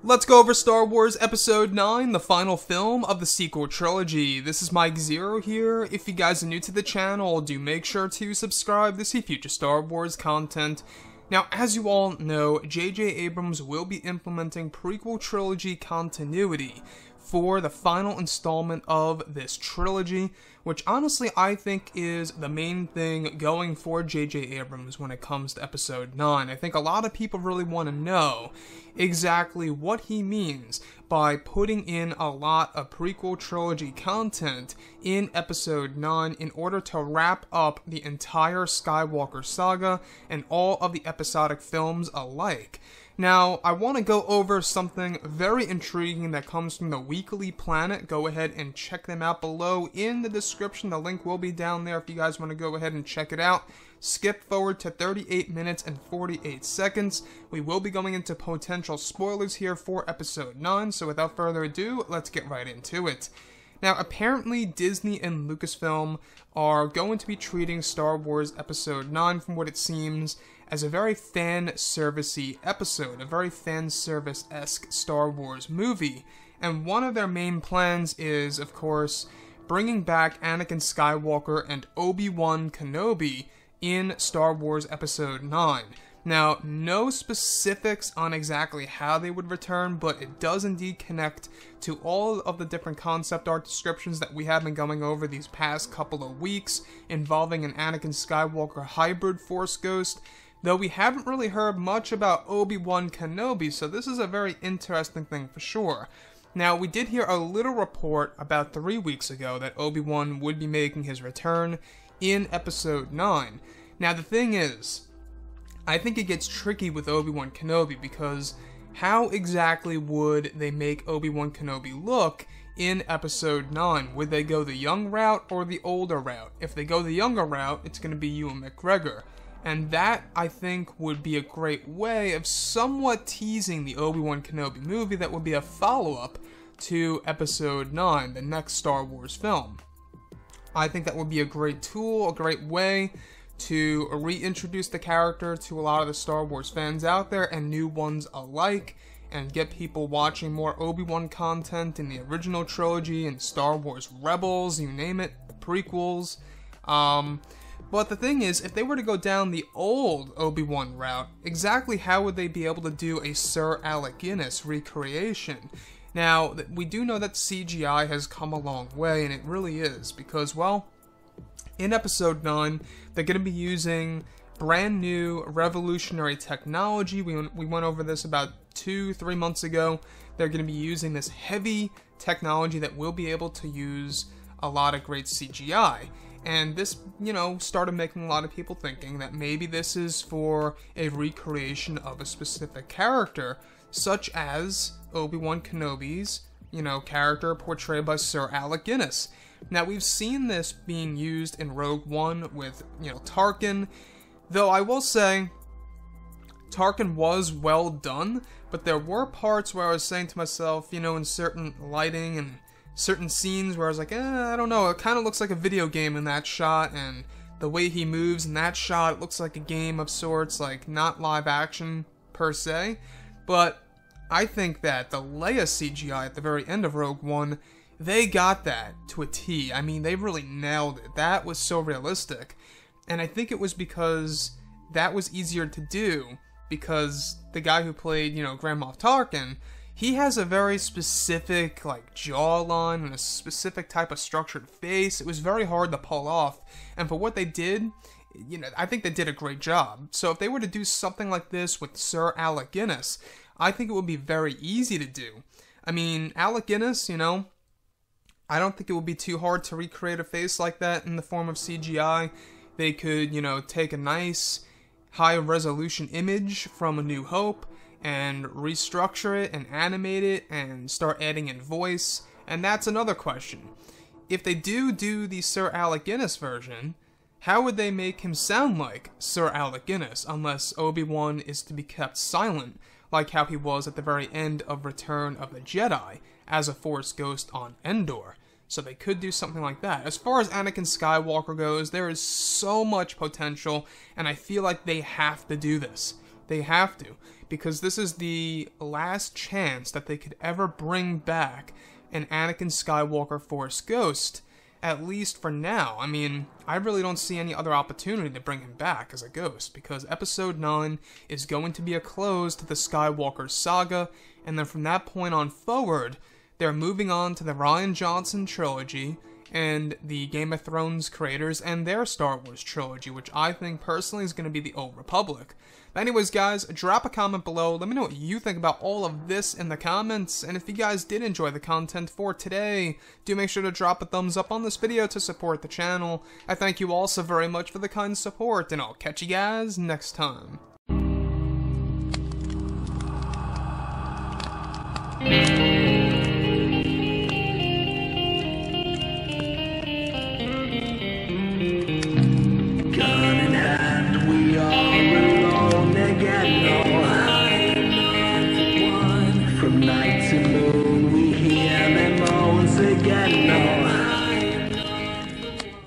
Let's go over Star Wars Episode 9, the final film of the sequel trilogy. This is Mike Zero here. If you guys are new to the channel, do make sure to subscribe to see future Star Wars content. Now, as you all know, JJ Abrams will be implementing prequel trilogy continuity for the final installment of this trilogy, which honestly I think is the main thing going for JJ Abrams when it comes to Episode 9. I think a lot of people really want to know exactly what he means by putting in a lot of prequel trilogy content in Episode 9 in order to wrap up the entire Skywalker saga and all of the episodic films alike. Now, I want to go over something very intriguing that comes from the Weekly Planet. Go ahead and check them out below in the description. The link will be down there if you guys want to go ahead and check it out. Skip forward to 38 minutes and 48 seconds. We will be going into potential spoilers here for Episode 9, so without further ado, let's get right into it. Now, apparently Disney and Lucasfilm are going to be treating Star Wars Episode 9, from what it seems, as a very fan-servicey episode, a very fan-service-esque Star Wars movie. And one of their main plans is, of course, bringing back Anakin Skywalker and Obi-Wan Kenobi in Star Wars Episode 9. Now, no specifics on exactly how they would return, but it does indeed connect to all of the different concept art descriptions that we have been going over these past couple of weeks involving an Anakin Skywalker hybrid Force Ghost, though we haven't really heard much about Obi-Wan Kenobi, so this is a very interesting thing for sure. Now, we did hear a little report about 3 weeks ago that Obi-Wan would be making his return in Episode 9. Now, the thing is, I think it gets tricky with Obi-Wan Kenobi, because how exactly would they make Obi-Wan Kenobi look in Episode 9? Would they go the young route or the older route? If they go the younger route, it's going to be Ewan McGregor. And that, I think, would be a great way of somewhat teasing the Obi-Wan Kenobi movie that would be a follow-up to Episode 9, the next Star Wars film. I think that would be a great tool, a great way to reintroduce the character to a lot of the Star Wars fans out there, and new ones alike, and get people watching more Obi-Wan content in the original trilogy and Star Wars Rebels, you name it, the prequels. But the thing is, if they were to go down the old Obi-Wan route, exactly how would they be able to do a Sir Alec Guinness recreation? Now, we do know that CGI has come a long way, and it really is, because, well, in Episode 9, they're going to be using brand new revolutionary technology. We went over this about 2-3 months ago. They're going to be using this heavy technology that will be able to use a lot of great CGI. And this, started making a lot of people thinking that maybe this is for a recreation of a specific character, such as Obi-Wan Kenobi's, character portrayed by Sir Alec Guinness. Now, we've seen this being used in Rogue One with, Tarkin, though I will say, Tarkin was well done, but there were parts where I was saying to myself, in certain lighting and certain scenes where I was like, I don't know, it kind of looks like a video game in that shot, and the way he moves in that shot, it looks like a game of sorts, like not live action per se, but I think that the Leia CGI at the very end of Rogue One, they got that to a T. I mean, they really nailed it. That was so realistic, and I think it was because that was easier to do, because the guy who played, Grand Moff Tarkin, he has a very specific, jawline and a specific type of structured face. It was very hard to pull off. And for what they did, I think they did a great job. So if they were to do something like this with Sir Alec Guinness, I think it would be very easy to do. I mean, Alec Guinness, I don't think it would be too hard to recreate a face like that in the form of CGI. They could, take a nice high-resolution image from A New Hope and restructure it and animate it and start adding in voice. And that's another question. If they do the Sir Alec Guinness version, how would they make him sound like Sir Alec Guinness unless Obi-Wan is to be kept silent, like how he was at the very end of Return of the Jedi as a Force Ghost on Endor? So they could do something like that. As far as Anakin Skywalker goes, there is so much potential, and I feel like they have to do this. They have to, because this is the last chance that they could ever bring back an Anakin Skywalker Force ghost, at least for now. I mean, I really don't see any other opportunity to bring him back as a ghost, because Episode 9 is going to be a close to the Skywalker saga, and then from that point on forward, they're moving on to the Rian Johnson trilogy, and the Game of Thrones creators and their Star Wars trilogy, which I think personally is going to be the Old Republic. But anyways, guys, drop a comment below. Let me know what you think about all of this in the comments. And if you guys did enjoy the content for today, do make sure to drop a thumbs up on this video to support the channel. I thank you all so very much for the kind support, and I'll catch you guys next time.